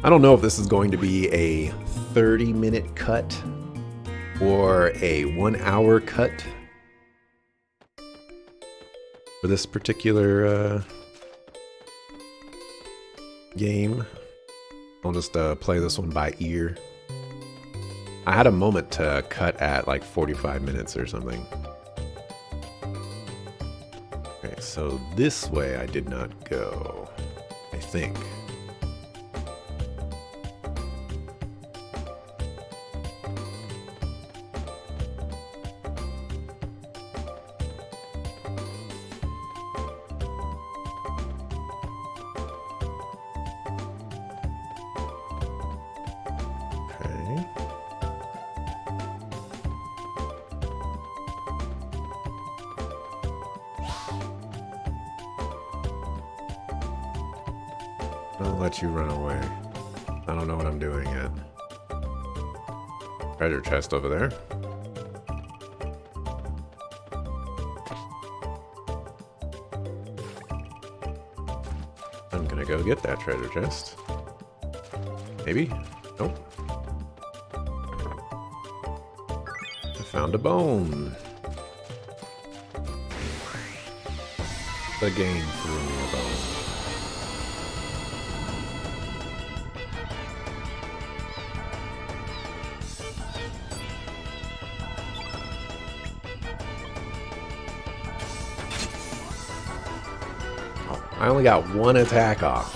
I don't know if this is going to be a 30-minute cut or a 1-hour cut for this particular game. I'll just play this one by ear. I had a moment to cut at like 45 minutes or something. Okay, so this way I did not go, I think. I'll let you run away. I don't know what I'm doing yet. Treasure chest over there. I'm gonna go get that treasure chest. Maybe? Nope. I found a bone. The game threw me a bone. I only got one attack off.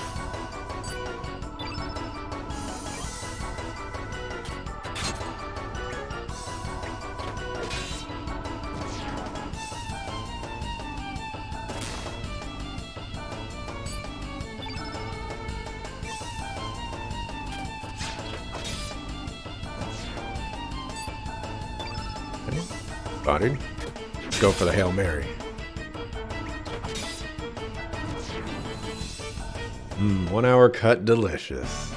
Okay. Spotted. Let's go for the Hail Mary. 1 hour cut, delicious.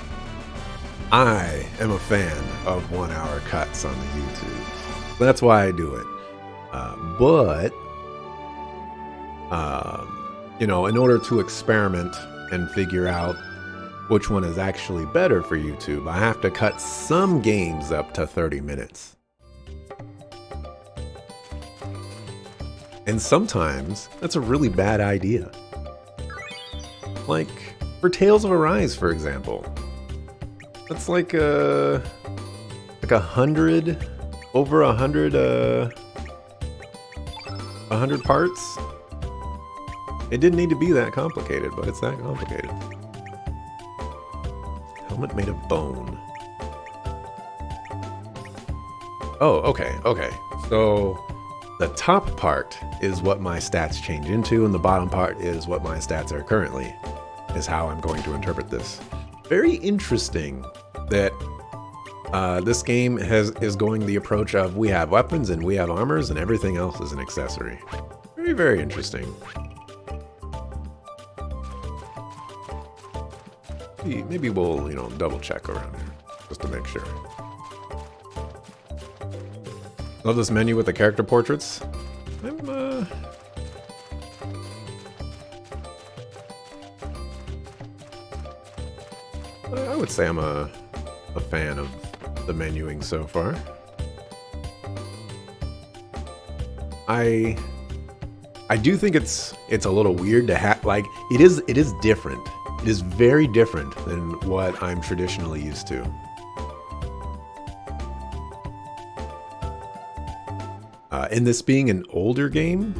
I am a fan of 1 hour cuts on the YouTube. That's why I do it. You know, in order to experiment and figure out which one is actually better for YouTube, I have to cut some games up to 30 minutes. And sometimes that's a really bad idea. Like, for Tales of Arise, for example. That's like over 100 parts. It didn't need to be that complicated, but it's that complicated. Helmet made of bone. Oh, okay. So the top part is what my stats change into, and the bottom part is what my stats are currently. Is how I'm going to interpret this. Very interesting that this game is going the approach of we have weapons and we have armors and everything else is an accessory. Very, very interesting. Maybe we'll, you know, double check around here just to make sure. Love this menu with the character portraits. I would say I'm a fan of the menuing so far. I do think it's a little weird to have, like, it is different. It is very different than what I'm traditionally used to. And this being an older game,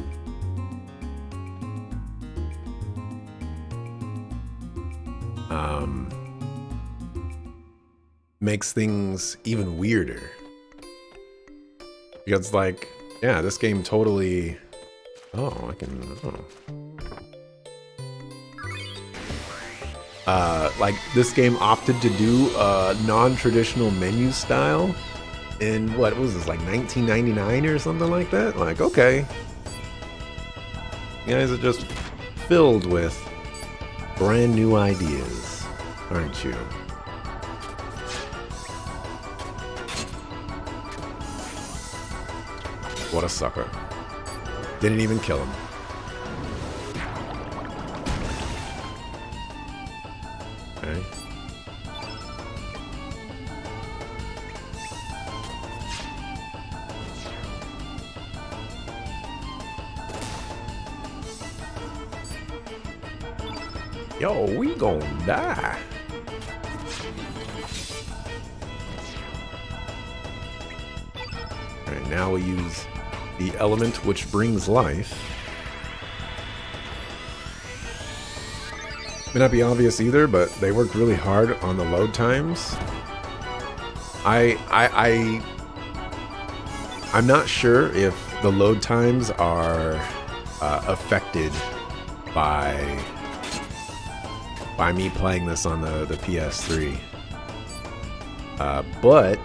makes things even weirder. Because, like, yeah, this game totally... like, this game opted to do a non-traditional menu style in, what was this, like 1999 or something like that? Like, okay. You guys are just filled with brand new ideas, aren't you? What a sucker. Didn't even kill him. Okay. Yo, we gon' die. Alright, now we use the element which brings life. May not be obvious either, but they worked really hard on the load times. I'm not sure if the load times are affected by me playing this on the PS3, but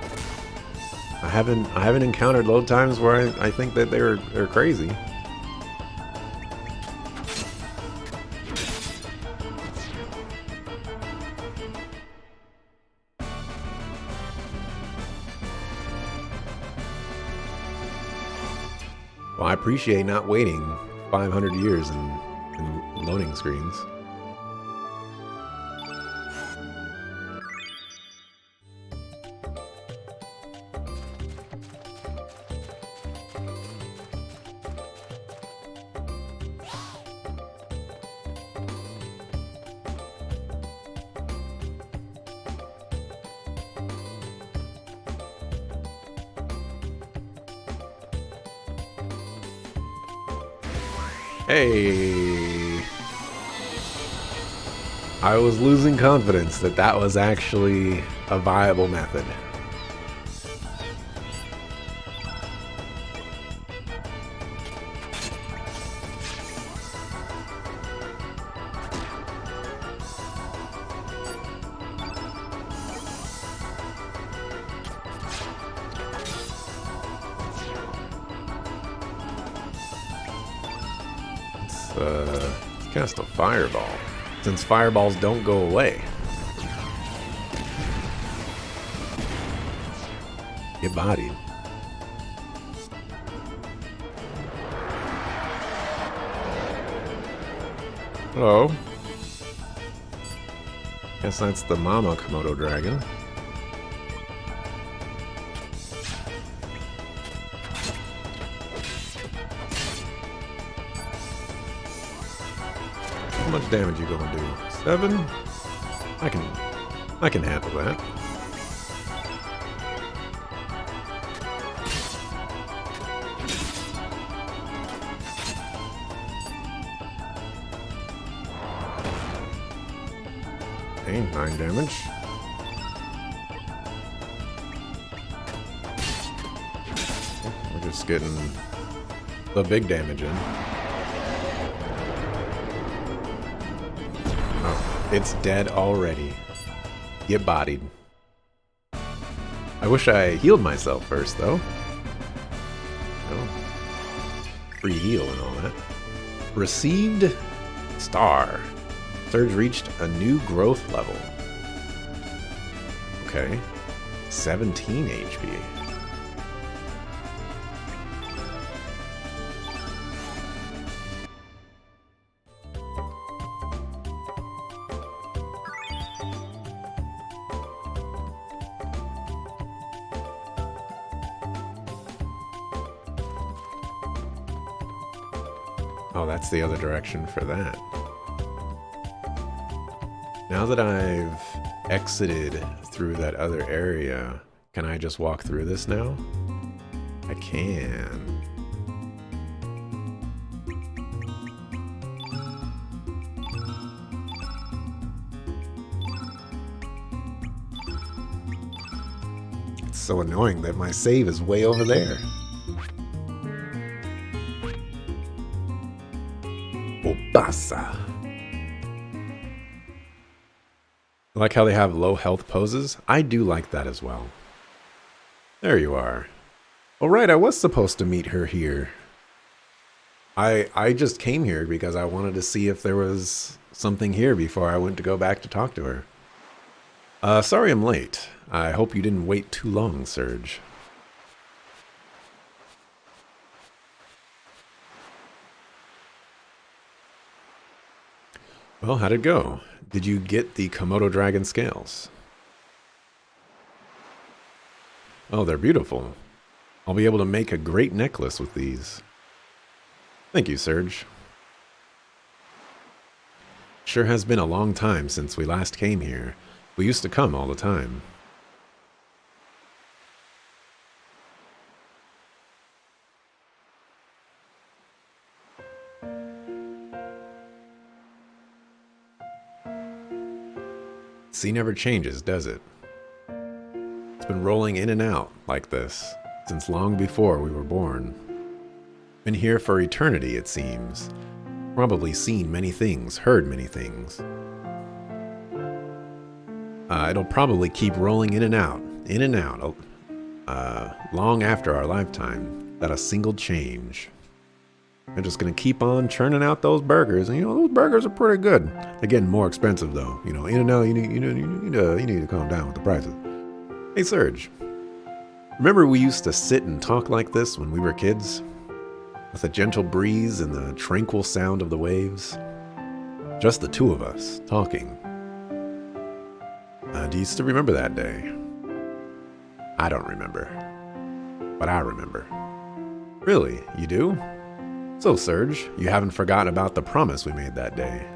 I haven't encountered load times where I think that they're crazy. Well, I appreciate not waiting 500 years in loading screens. Hey! I was losing confidence that that was actually a viable method. Let's cast a fireball, since fireballs don't go away. Get bodied. Hello. Guess that's the mama Komodo dragon. How much damage you gonna do? 7? I can handle that. Okay, 9 damage. We're just getting the big damage in. It's dead already. Get bodied. I wish I healed myself first, though. Oh. Free heal and all that. Received star. Surge reached a new growth level. Okay. 17 HP. Oh, that's the other direction for that. Now that I've exited through that other area, can I just walk through this now? I can. It's so annoying that my save is way over there. Obasa. Like how they have low health poses? I do like that as well. There you are. Oh right, I was supposed to meet her here. I just came here because I wanted to see if there was something here before I went to go back to talk to her. Sorry I'm late. I hope you didn't wait too long, Surge. Well, how'd it go? Did you get the Komodo dragon scales? Oh, they're beautiful. I'll be able to make a great necklace with these. Thank you, Surge. Sure has been a long time since we last came here. We used to come all the time. Sea never changes, does it? It's been rolling in and out like this since long before we were born. Been here for eternity, it seems. Probably seen many things, heard many things. It'll probably keep rolling in and out, long after our lifetime, without a single change. They're just gonna keep on churning out those burgers, and those burgers are pretty good. They're getting more expensive though. In-N-Out, you need to calm down with the prices. Hey Serge, remember we used to sit and talk like this when we were kids? With a gentle breeze and the tranquil sound of the waves? Just the two of us, talking. Do you still remember that day? I don't remember. But I remember. Really? You do? So, Serge, you haven't forgotten about the promise we made that day.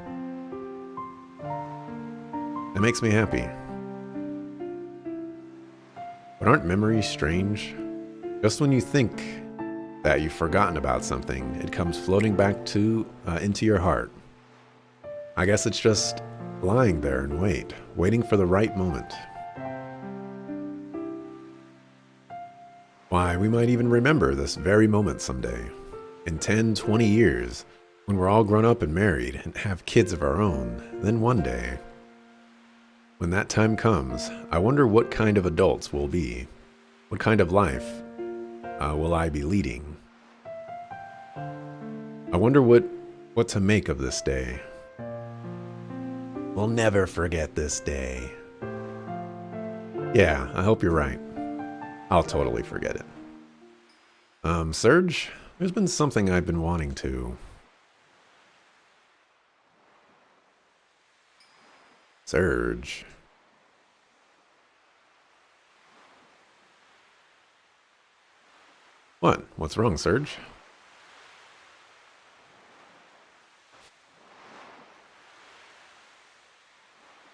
That makes me happy. But aren't memories strange? Just when you think that you've forgotten about something, it comes floating back into your heart. I guess it's just lying there and waiting for the right moment. Why, we might even remember this very moment someday. In 10, 20 years, when we're all grown up and married and have kids of our own, then one day. When that time comes, I wonder what kind of adults we'll be. What kind of life will I be leading? I wonder what to make of this day. We'll never forget this day. Yeah, I hope you're right. I'll totally forget it. Serge, there's been something I've been wanting to... Serge. What? What's wrong, Serge?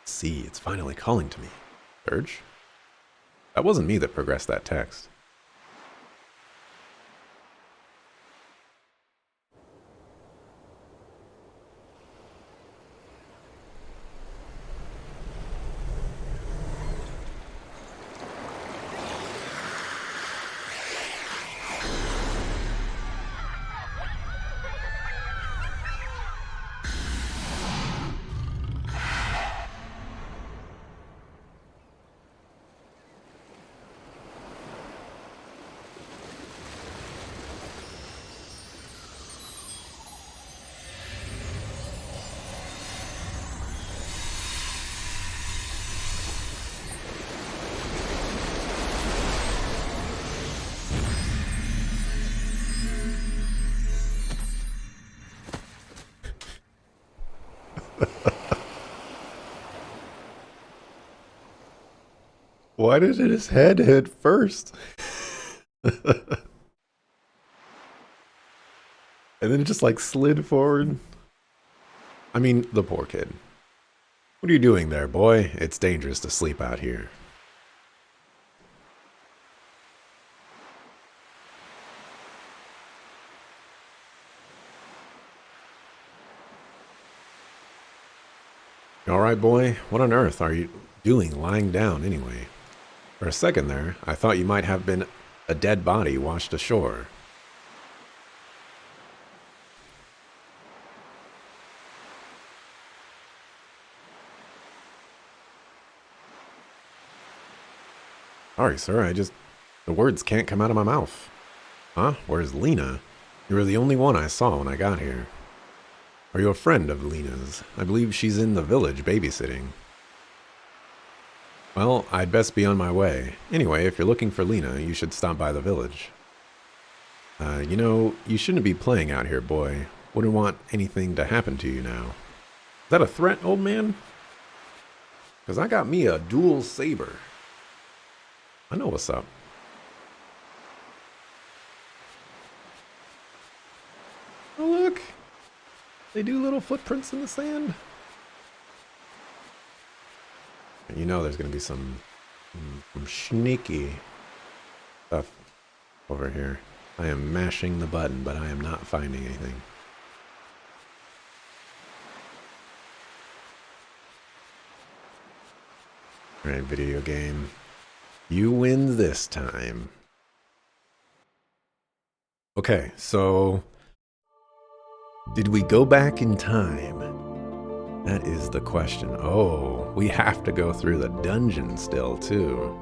See, it's finally calling to me. Serge? That wasn't me that progressed that text. Why did his head hit first? And then it just like slid forward. I mean, the poor kid. What are you doing there, boy? It's dangerous to sleep out here. You all right, boy? What on earth are you doing lying down anyway? For a second there, I thought you might have been a dead body washed ashore. Sorry, sir, the words can't come out of my mouth. Huh? Where's Lena? You were the only one I saw when I got here. Are you a friend of Lena's? I believe she's in the village babysitting. Well, I'd best be on my way. Anyway, if you're looking for Lena, you should stop by the village. You shouldn't be playing out here, boy. Wouldn't want anything to happen to you now. Is that a threat, old man? Because I got me a dual saber. I know what's up. Oh, look. They do little footprints in the sand. You know there's gonna be some sneaky stuff over here. I am mashing the button, but I am not finding anything. Alright, video game. You win this time. Okay, so did we go back in time? That is the question. Oh, we have to go through the dungeon still, too.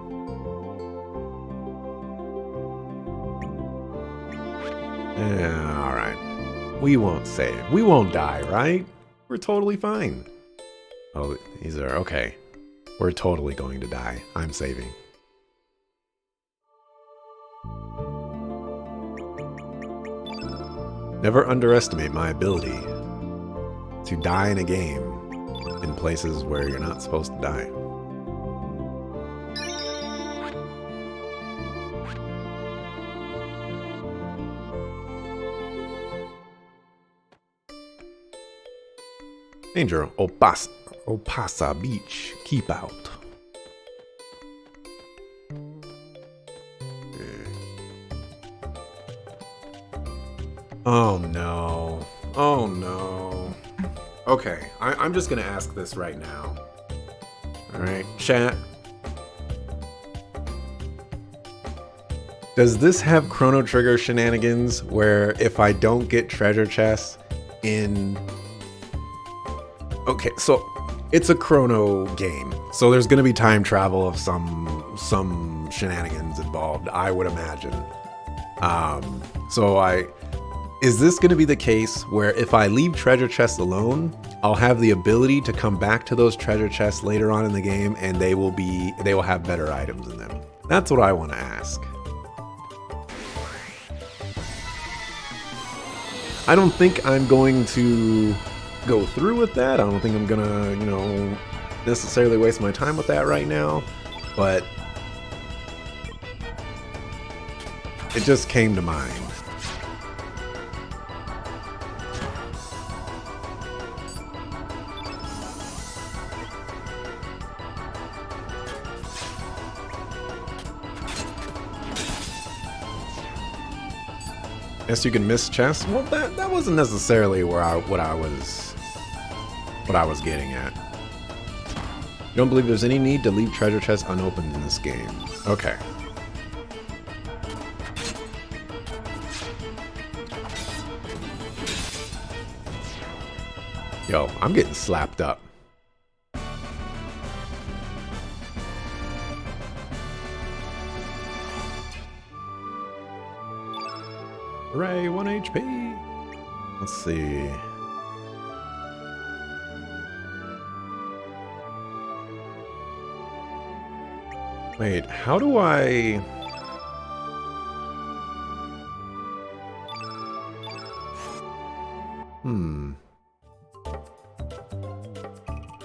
Yeah, alright. We won't save. We won't die, right? We're totally fine. Oh, these are... Okay. We're totally going to die. I'm saving. Never underestimate my ability to die in a game in places where you're not supposed to die. Danger, Opasa Beach, keep out. Oh no. Oh no. Okay, I'm just gonna ask this right now. Alright, chat. Does this have Chrono Trigger shenanigans where if I don't get treasure chests in... Okay, so it's a Chrono game, so there's gonna be time travel of some shenanigans involved, I would imagine. Is this going to be the case where if I leave treasure chests alone, I'll have the ability to come back to those treasure chests later on in the game and they will have better items in them? That's what I want to ask. I don't think I'm going to go through with that. I don't think I'm gonna, necessarily waste my time with that right now, but it just came to mind. Guess you can miss chests. Well, that wasn't necessarily what I was getting at. You don't believe there's any need to leave treasure chests unopened in this game? Okay. Yo, I'm getting slapped up. Hooray, 1 HP. Let's see. Wait, how do I...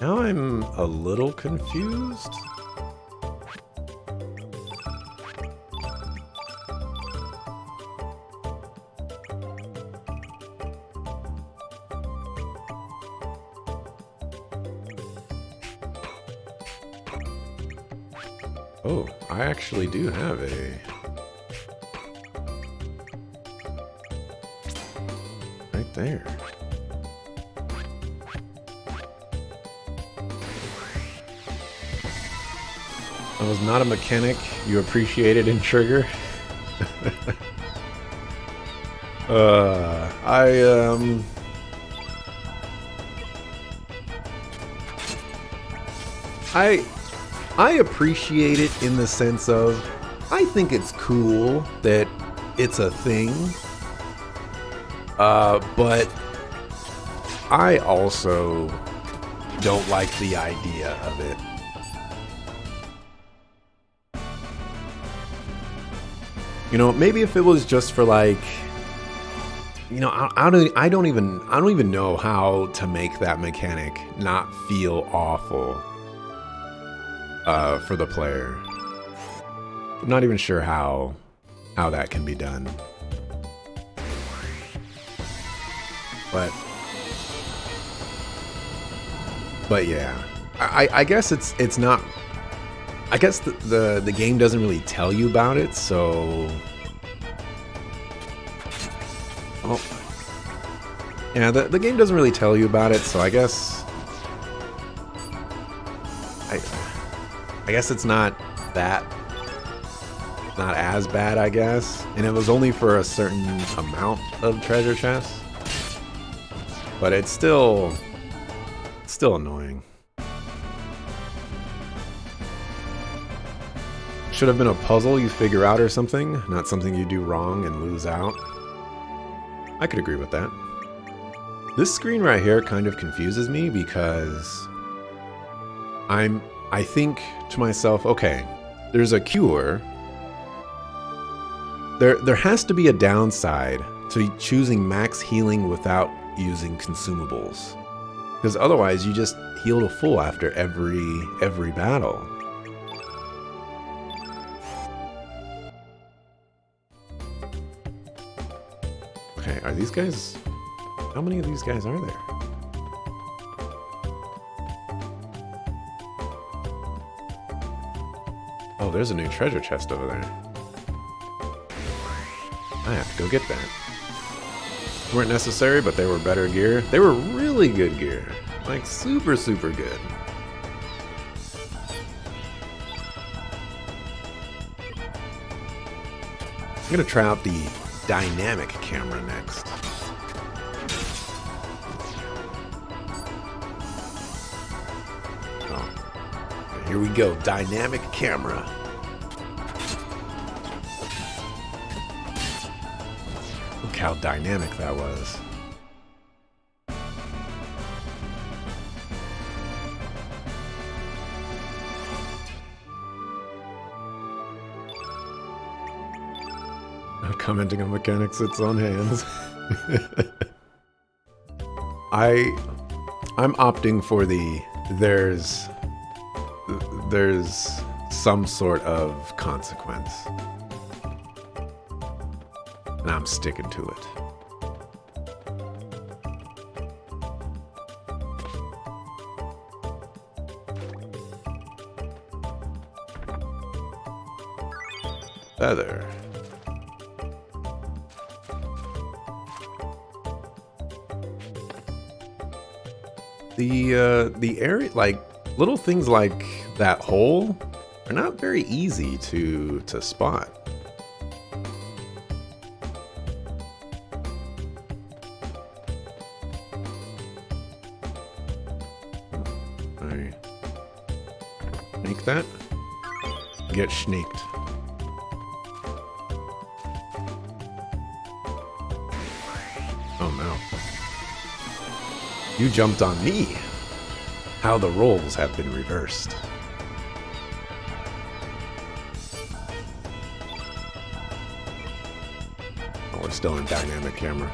Now I'm a little confused. Oh, I actually do have a... Right there. I was not a mechanic you appreciated in Trigger. I appreciate it in the sense of, I think it's cool that it's a thing, but I also don't like the idea of it. You know, maybe if it was just for like, you know, I don't even know how to make that mechanic not feel awful for the player. I'm not even sure how that can be done. But yeah, I guess it's not I guess the game doesn't really tell you about it, so... Oh. Yeah, the game doesn't really tell you about it, so I guess... I guess it's not that... not as bad, I guess. And it was only for a certain amount of treasure chests. But it's still annoying. Should have been a puzzle you figure out or something, not something you do wrong and lose out. I could agree with that. This screen right here kind of confuses me because I think to myself, okay, there's a cure. There has to be a downside to choosing max healing without using consumables. Because otherwise you just heal to full after every battle. Okay, are these guys... How many of these guys are there? Oh, there's a new treasure chest over there. I have to go get that. Weren't necessary, but they were better gear. They were really good gear. Like, super, super good. I'm gonna try out the dynamic camera next. Oh. Here we go, dynamic camera. Look how dynamic that was. Not commenting on mechanics, it's on hands. I'm opting for the there's some sort of consequence. And I'm sticking to it. Feather. The area, like little things like that hole, are not very easy to spot. I sneak that. Get sneaked. Oh no. You jumped on me. How the roles have been reversed. Oh, we're still in dynamic camera.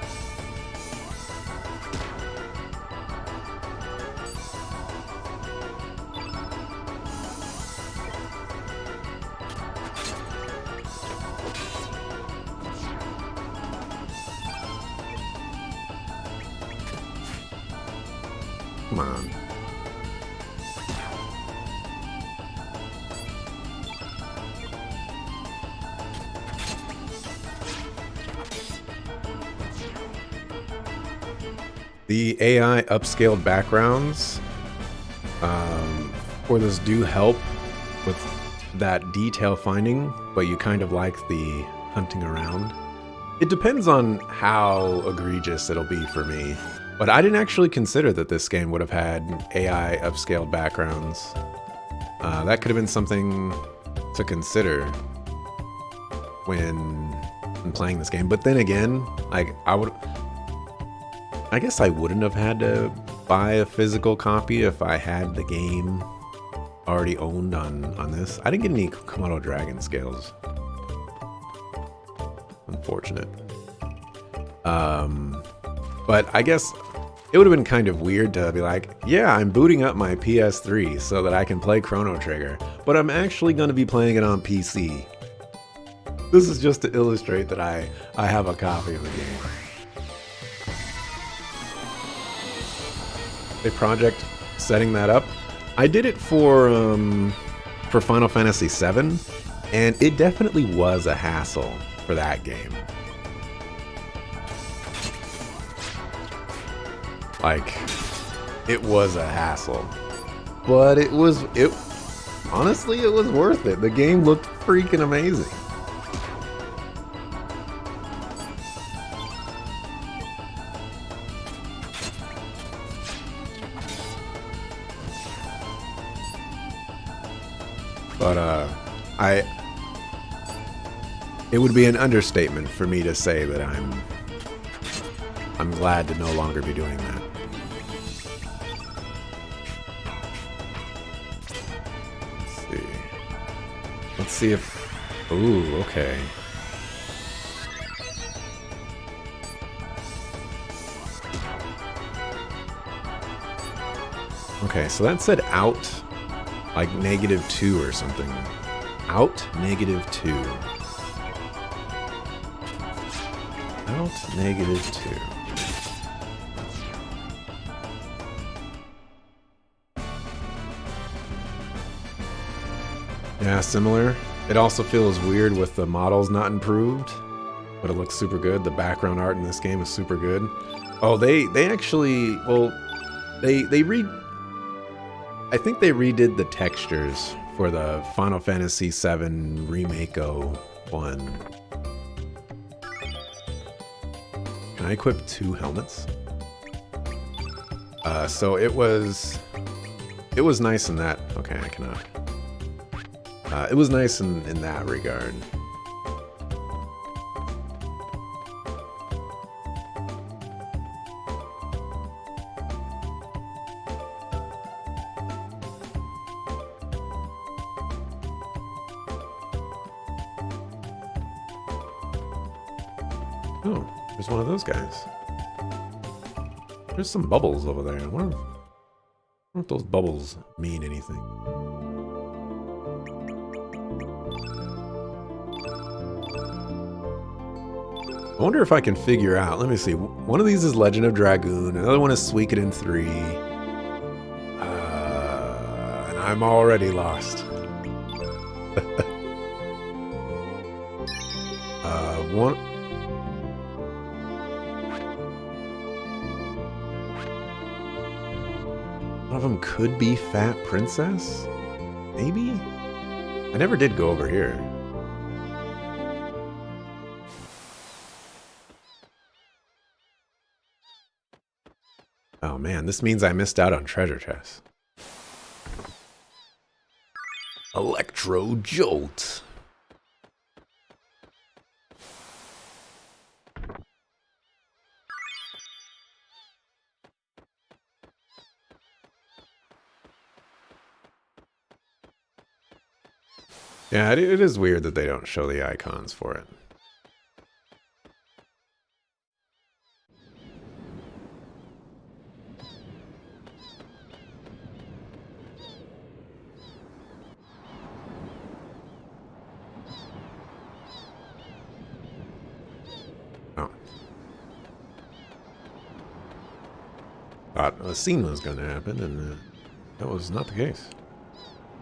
Come on. The AI upscaled backgrounds for this do help with that detail finding, but you kind of like the hunting around. It depends on how egregious it'll be for me, but I didn't actually consider that this game would have had AI upscaled backgrounds. That could have been something to consider when playing this game, but then again, like I guess I wouldn't have had to buy a physical copy if I had the game already owned on this. I didn't get any Komodo dragon scales. Unfortunate. But I guess it would have been kind of weird to be like, yeah, I'm booting up my PS3 so that I can play Chrono Trigger, but I'm actually going to be playing it on PC. This is just to illustrate that I have a copy of the game. A project setting that up. I did it for for Final Fantasy VII, and it definitely was a hassle for that game. Like, it was a hassle. But honestly, it was worth it. The game looked freaking amazing. But it would be an understatement for me to say that I'm glad to no longer be doing that. Let's see if... Ooh, okay. Okay, so that said out, like -2 or something. Out -2. Out -2. Yeah, similar. It also feels weird with the models not improved, but it looks super good. The background art in this game is super good. Oh, they actually, well, I think they redid the textures for the Final Fantasy VII Remake-O one. Can I equip 2 helmets? So it was nice in that. Okay, I cannot. It was nice in that regard. Oh, there's one of those guys. There's some bubbles over there. I wonder if those bubbles mean anything. I wonder if I can figure out. Let me see. One of these is Legend of Dragoon. Another one is Suikoden 3. And I'm already lost. One of them could be Fat Princess? Maybe? I never did go over here. Oh man, this means I missed out on treasure chests. Electro Jolt. Yeah, it is weird that they don't show the icons for it. Oh. Thought a scene was going to happen, and that was not the case.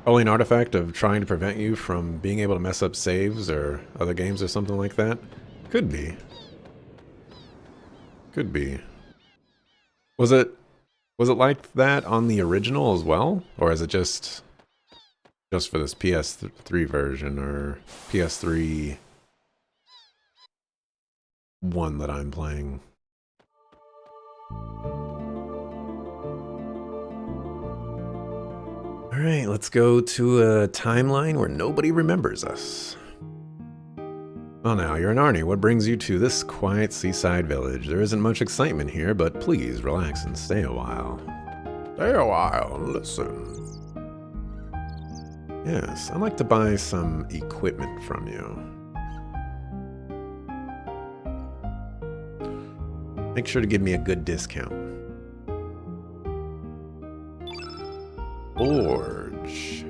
Probably an artifact of trying to prevent you from being able to mess up saves or other games or something like that. Could be. Could be. Was it like that on the original as well? Or is it just for this PS3 version or PS3 one that I'm playing? Alright, let's go to a timeline where nobody remembers us. Well now, you're an Arnie. What brings you to this quiet seaside village? There isn't much excitement here, but please relax and stay a while. Stay a while, listen. Yes, I'd like to buy some equipment from you. Make sure to give me a good discount. Forge.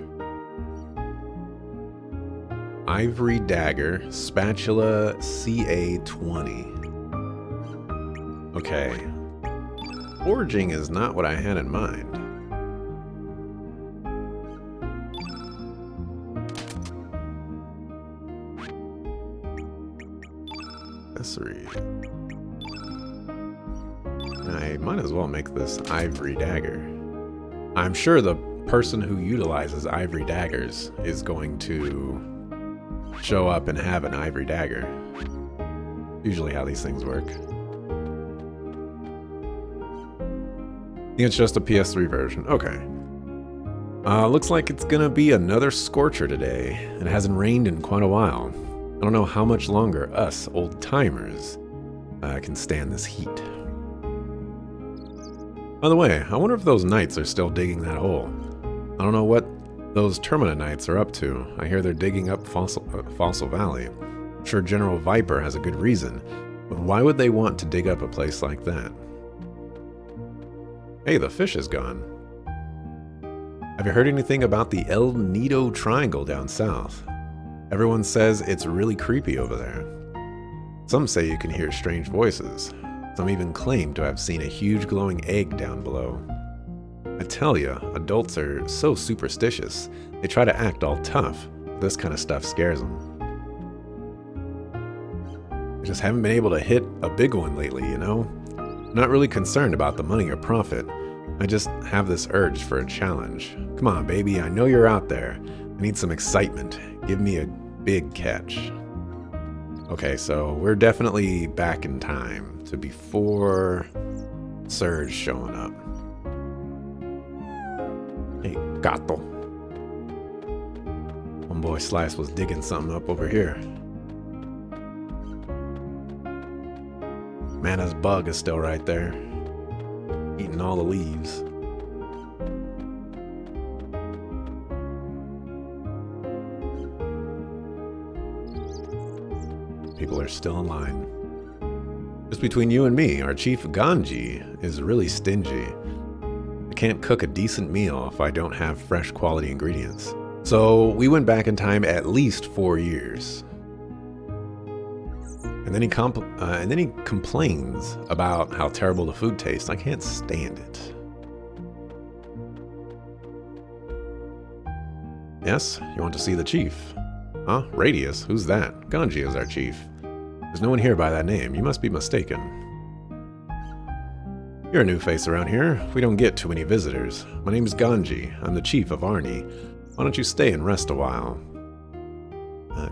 Ivory dagger, spatula CA20. Okay. Forging is not what I had in mind. accessory. I might as well make this ivory dagger. I'm sure the person who utilizes ivory daggers is going to show up and have an ivory dagger. Usually how these things work. I think it's just a PS3 version. Okay. Looks like it's gonna be another scorcher today. It hasn't rained in quite a while. I don't know how much longer us old timers can stand this heat. By the way, I wonder if those knights are still digging that hole. I don't know what those Termina knights are up to. I hear they're digging up Fossil Valley. I'm sure General Viper has a good reason, but why would they want to dig up a place like that? Hey, the fish is gone. Have you heard anything about the El Nido Triangle down south? Everyone says it's really creepy over there. Some say you can hear strange voices. Some even claim to have seen a huge glowing egg down below. I tell ya, adults are so superstitious. They try to act all tough. This kind of stuff scares them. I just haven't been able to hit a big one lately, you know? I'm not really concerned about the money or profit. I just have this urge for a challenge. Come on, baby, I know you're out there. I need some excitement. Give me a big catch. Okay, so we're definitely back in time to before Surge showing up. Hey, gato. Homeboy Slice was digging something up over here. Mana's bug is still right there, eating all the leaves. People are still in line. Just between you and me, our chief Ganji is really stingy. I can't cook a decent meal if I don't have fresh quality ingredients. So we went back in time at least 4 years. And then he complains about how terrible the food tastes. I can't stand it. Yes, you want to see the chief? Huh? Radius? Who's that? Ganji is our chief. There's no one here by that name. You must be mistaken. You're a new face around here. We don't get too many visitors. My name is Ganji. I'm the chief of Arni. Why don't you stay and rest a while?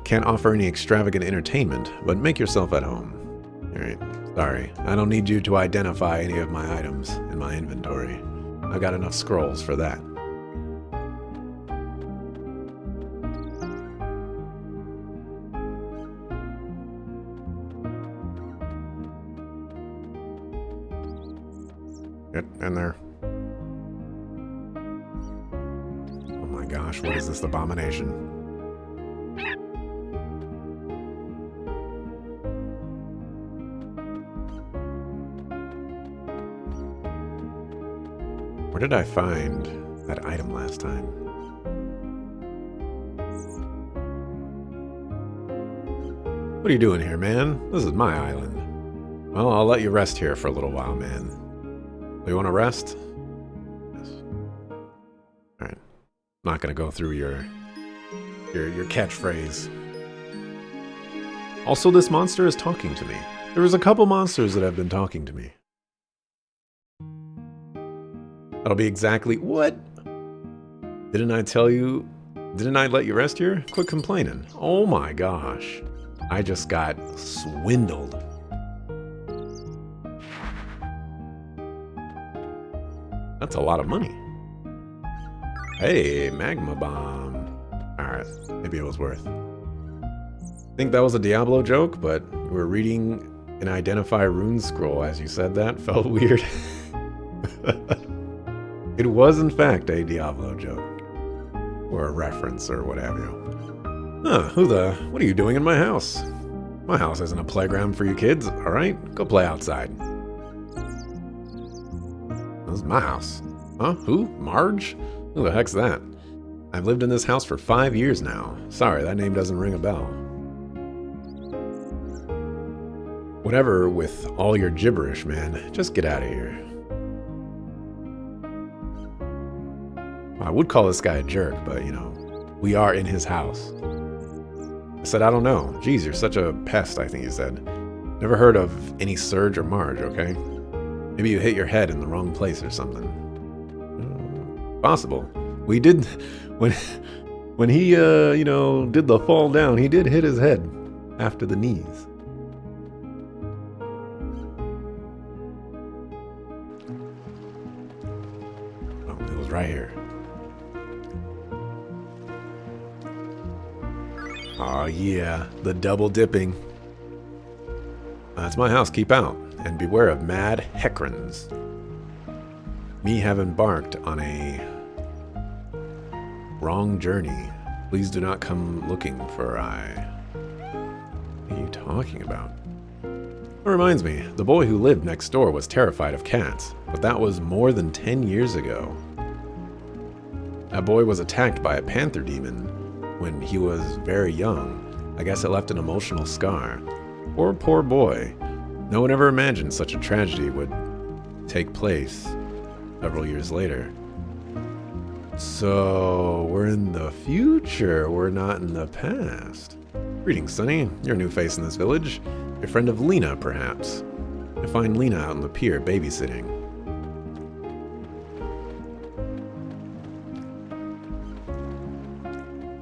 Can't offer any extravagant entertainment, but make yourself at home. Alright, sorry. I don't need you to identify any of my items in my inventory. I've got enough scrolls for that. Get in there. Oh my gosh, what is this abomination? Where did I find that item last time? What are you doing here, man? This is my island. Well, I'll let you rest here for a little while, man. You want to rest? Yes. Alright. I'm not going to go through your catchphrase. Also, this monster is talking to me. There was a couple monsters that have been talking to me. That'll be exactly what? Didn't I tell you? Didn't I let you rest here? Quit complaining. Oh my gosh. I just got swindled. That's a lot of money. Hey, magma bomb. Alright, maybe it was worth. I think that was a Diablo joke, but you were reading an identify rune scroll as you said that. Felt weird. It was in fact a Diablo joke. Or a reference or what have you. Huh, what are you doing in my house? My house isn't a playground for you kids, alright? Go play outside. This is my house. Huh? Who? Marge? Who the heck's that? I've lived in this house for 5 years now. Sorry, that name doesn't ring a bell. Whatever with all your gibberish, man. Just get out of here. I would call this guy a jerk, but, you know, we are in his house. I said, I don't know. Geez, you're such a pest, I think he said. Never heard of any Surge or Marge, okay? Maybe you hit your head in the wrong place or something. Possible. We did... When he, did the fall down, he did hit his head after the knees. Oh, it was right here. Oh yeah, the double dipping. That's my house, keep out, and beware of mad Heckrons. Me have embarked on a wrong journey. Please do not come looking for I. What are you talking about? It reminds me, the boy who lived next door was terrified of cats, but that was more than 10 years ago. That boy was attacked by a panther demon when he was very young. I guess it left an emotional scar. Poor boy. No one ever imagined such a tragedy would take place several years later. So, we're in the future, we're not in the past. Greetings, Sonny. You're a new face in this village. You're a friend of Lena, perhaps. I find Lena out on the pier babysitting.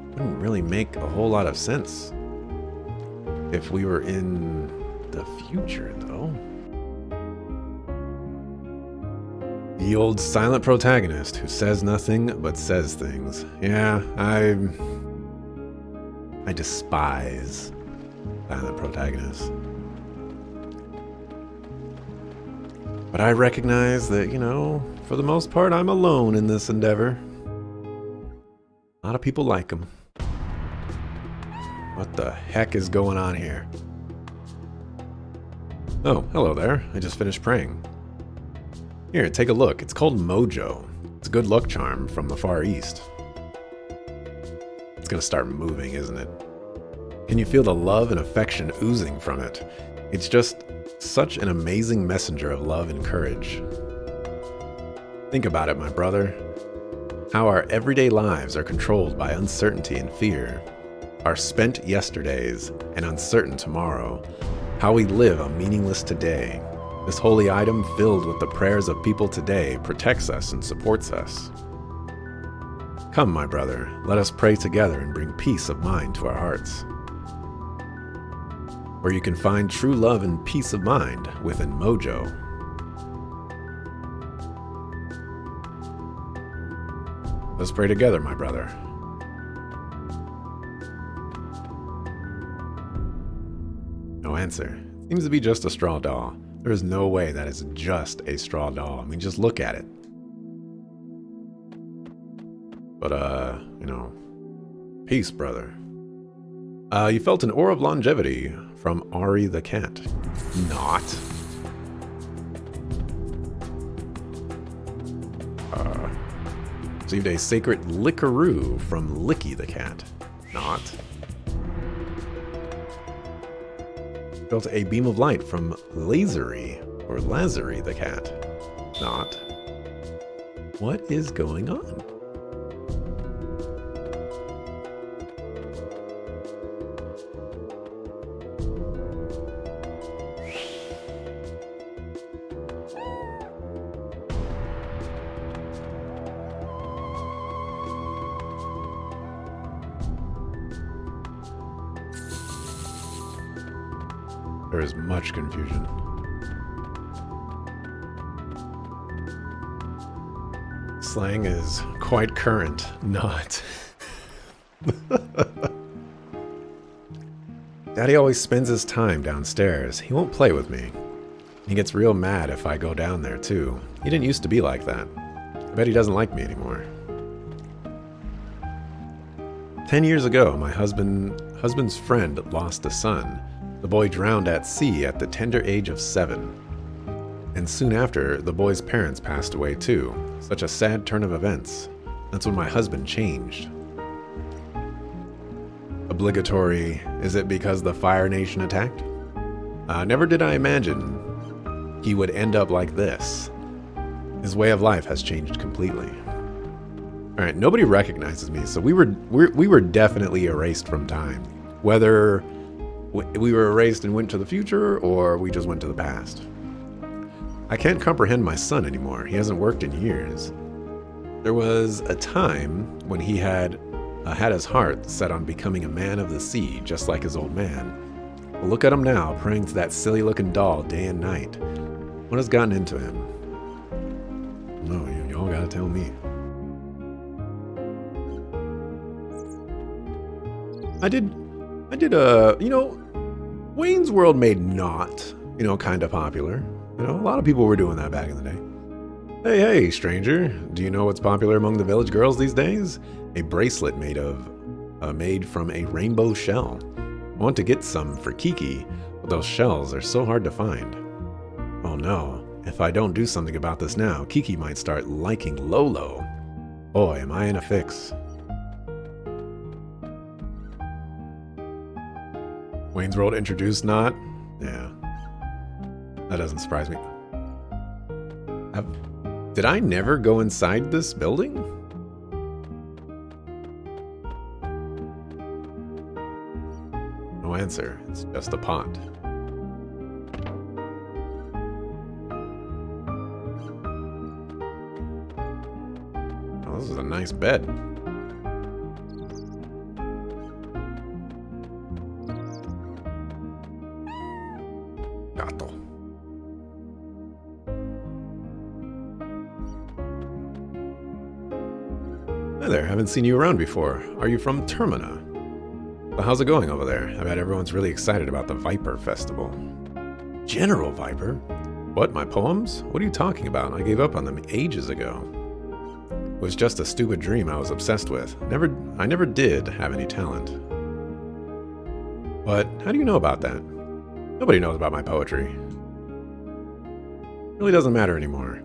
Wouldn't really make a whole lot of sense if we were in the future, though. The old silent protagonist who says nothing but says things. Yeah, I despise silent protagonists. But I recognize that, for the most part, I'm alone in this endeavor. A lot of people like him. What the heck is going on here? Oh, hello there. I just finished praying. Here, take a look. It's called Mojo. It's a good luck charm from the Far East. It's gonna start moving, isn't it? Can you feel the love and affection oozing from it? It's just such an amazing messenger of love and courage. Think about it, my brother. How our everyday lives are controlled by uncertainty and fear. Our spent yesterdays and uncertain tomorrow. How we live a meaningless today. This holy item, filled with the prayers of people today, protects us and supports us. Come, my brother, let us pray together and bring peace of mind to our hearts. Where you can find true love and peace of mind within Mojo. Let's pray together, my brother. No answer. Seems to be just a straw doll. There is no way that is just a straw doll. I mean, just look at it. But, peace, brother. You felt an aura of longevity from Ari the cat. Not. Received a sacred lickaroo from Licky the cat. Not. Felt a beam of light from Lazery or Lazery the cat. Not. What is going on? There is much confusion. Slang is quite current, not. Daddy always spends his time downstairs. He won't play with me. He gets real mad if I go down there too. He didn't used to be like that. I bet he doesn't like me anymore. 10 years ago, my husband's friend lost a son. The boy drowned at sea at the tender age of 7. And soon after, the boy's parents passed away too. Such a sad turn of events. That's when my husband changed. Obligatory, is it because the Fire Nation attacked? Never did I imagine he would end up like this. His way of life has changed completely. Alright, nobody recognizes me, so we were definitely erased from time. Whether we were erased and went to the future, or we just went to the past. I can't comprehend my son anymore. He hasn't worked in years. There was a time when he had his heart set on becoming a man of the sea, just like his old man. Well, look at him now, praying to that silly-looking doll day and night. What has gotten into him? No, y'all gotta tell me. I did, Wayne's World made not, kind of popular. A lot of people were doing that back in the day. Hey, stranger, do you know what's popular among the village girls these days? A bracelet made from a rainbow shell. I want to get some for Kiki, but those shells are so hard to find. Oh no, if I don't do something about this now, Kiki might start liking Lolo. Boy, am I in a fix. Wayne's World introduced not? Yeah. That doesn't surprise me. Did I never go inside this building? No answer. It's just a pot. Oh, this is a nice bed. Gato. Hi there, haven't seen you around before. Are you from Termina? Well, how's it going over there? I bet everyone's really excited about the Viper Festival. General Viper? What, my poems? What are you talking about? I gave up on them ages ago. It was just a stupid dream I was obsessed with. I never did have any talent. But how do you know about that? Nobody knows about my poetry. It really doesn't matter anymore.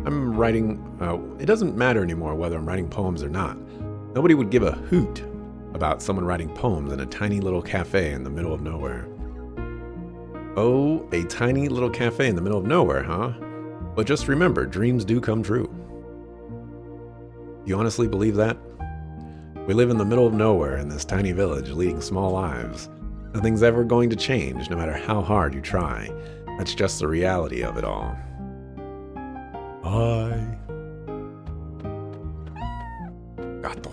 I'm writing... it doesn't matter anymore whether I'm writing poems or not. Nobody would give a hoot about someone writing poems in a tiny little cafe in the middle of nowhere. Oh, a tiny little cafe in the middle of nowhere, huh? But just remember, dreams do come true. You honestly believe that? We live in the middle of nowhere in this tiny village, leading small lives. Nothing's ever going to change, no matter how hard you try. That's just the reality of it all. Bye. Gato.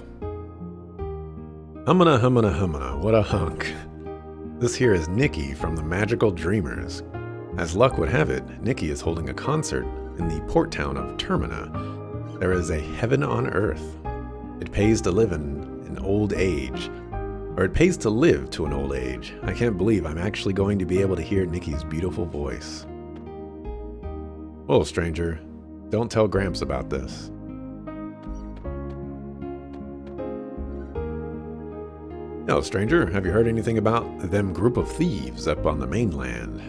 Humana, what a hunk. This here is Nikki from the Magical Dreamers. As luck would have it, Nikki is holding a concert in the port town of Termina. There is a heaven on earth. It pays to live in an old age. Or it pays to live to an old age. I can't believe I'm actually going to be able to hear Nikki's beautiful voice. Whoa, stranger. Don't tell Gramps about this. No, stranger, have you heard anything about them group of thieves up on the mainland?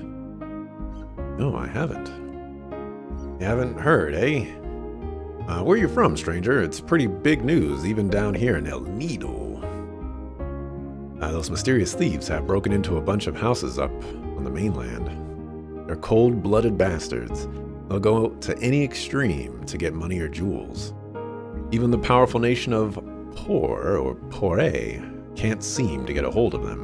No, I haven't. You haven't heard, eh? Where you from, stranger? It's pretty big news, even down here in El Nido. Those mysterious thieves have broken into a bunch of houses up on the mainland. They're cold-blooded bastards. They'll go to any extreme to get money or jewels. Even the powerful nation of Poré can't seem to get a hold of them.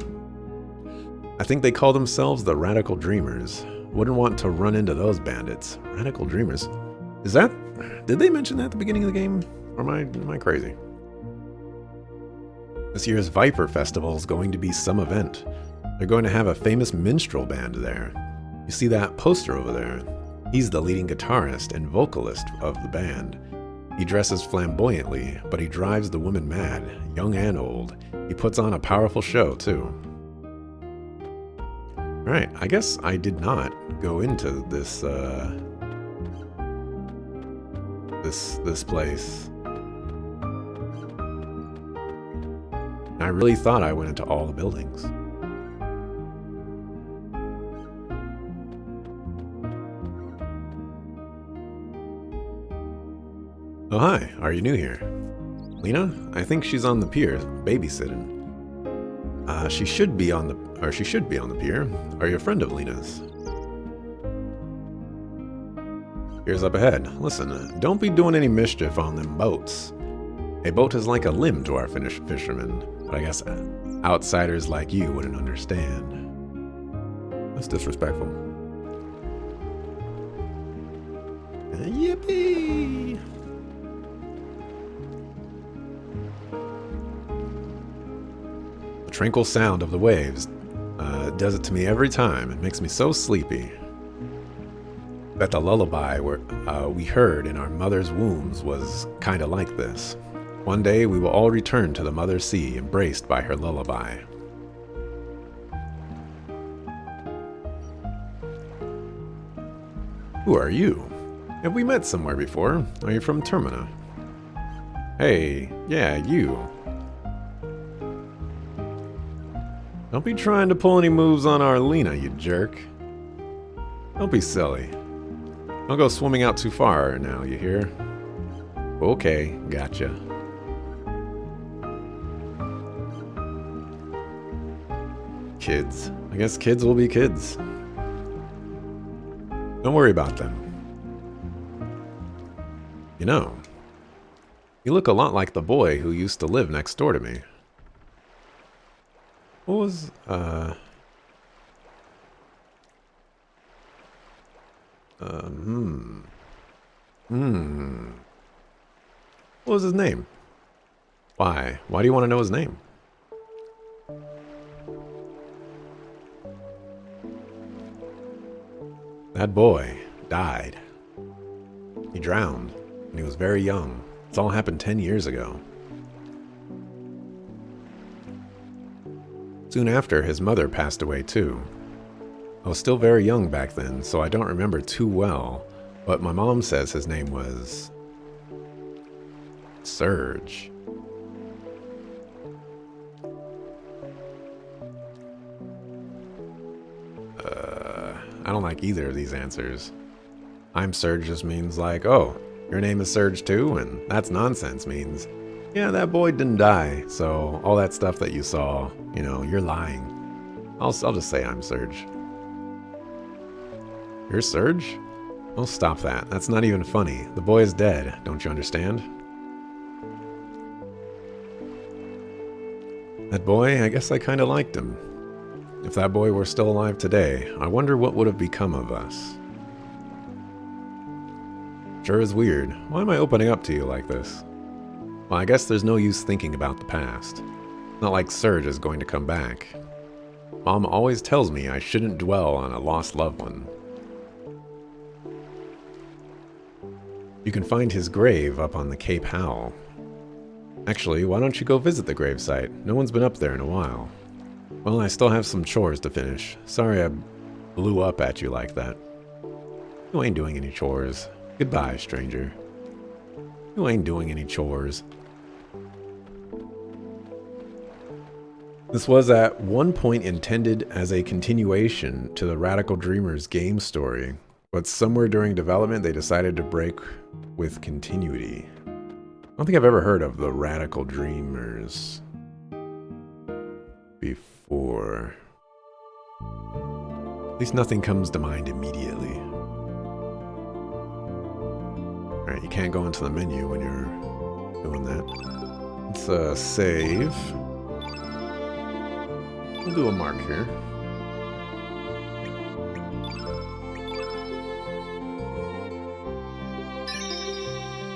I think they call themselves the Radical Dreamers. Wouldn't want to run into those bandits. Radical Dreamers. Did they mention that at the beginning of the game? Or am I crazy? This year's Viper Festival is going to be some event. They're going to have a famous minstrel band there. You see that poster over there? He's the leading guitarist and vocalist of the band. He dresses flamboyantly, but he drives the women mad, young and old. He puts on a powerful show, too. Alright, I guess I did not go into this, this place. I really thought I went into all the buildings. Oh hi, are you new here? Lena? I think she's on the pier, babysitting. She should be on the pier. Are you a friend of Lena's? Here's up ahead. Listen, don't be doing any mischief on them boats. A boat is like a limb to our fishermen. But I guess outsiders like you wouldn't understand. That's disrespectful. Yippee! The tranquil sound of the waves does it to me every time. It makes me so sleepy. Bet the lullaby we heard in our mother's wombs was kind of like this. One day we will all return to the mother sea, embraced by her lullaby. Who are you? Have we met somewhere before? Are you from Termina? Hey, yeah, you. Don't be trying to pull any moves on Arlena, you jerk. Don't be silly. Don't go swimming out too far now, you hear? Okay, gotcha. Kids. I guess kids will be kids. Don't worry about them. You know, you look a lot like the boy who used to live next door to me. What was, What was his name? Why? Why do you want to know his name? That boy died. He drowned when he was very young. It's all happened 10 years ago. Soon after, his mother passed away too. I was still very young back then, so I don't remember too well, but my mom says his name was Surge. I don't like either of these answers. I'm Surge just means like, oh, your name is Surge too, and that's nonsense means, yeah, that boy didn't die, so all that stuff that you saw, you know, you're lying. I'll just say I'm Surge. You're Surge? Oh, stop that. That's not even funny. The boy is dead, don't you understand? That boy, I guess I kinda liked him. If that boy were still alive today, I wonder what would have become of us. Sure is weird. Why am I opening up to you like this? Well, I guess there's no use thinking about the past. Not like Surge is going to come back. Mom always tells me I shouldn't dwell on a lost loved one. You can find his grave up on the Cape Howl. Actually, why don't you go visit the gravesite? No one's been up there in a while. Well, I still have some chores to finish. Sorry I blew up at you like that. You ain't doing any chores. Goodbye, stranger. You ain't doing any chores. This was at one point intended as a continuation to the Radical Dreamers game story, but somewhere during development they decided to break with continuity. I don't think I've ever heard of the Radical Dreamers before. At least nothing comes to mind immediately. Alright, you can't go into the menu when you're doing that. Let's save. We'll do a mark here.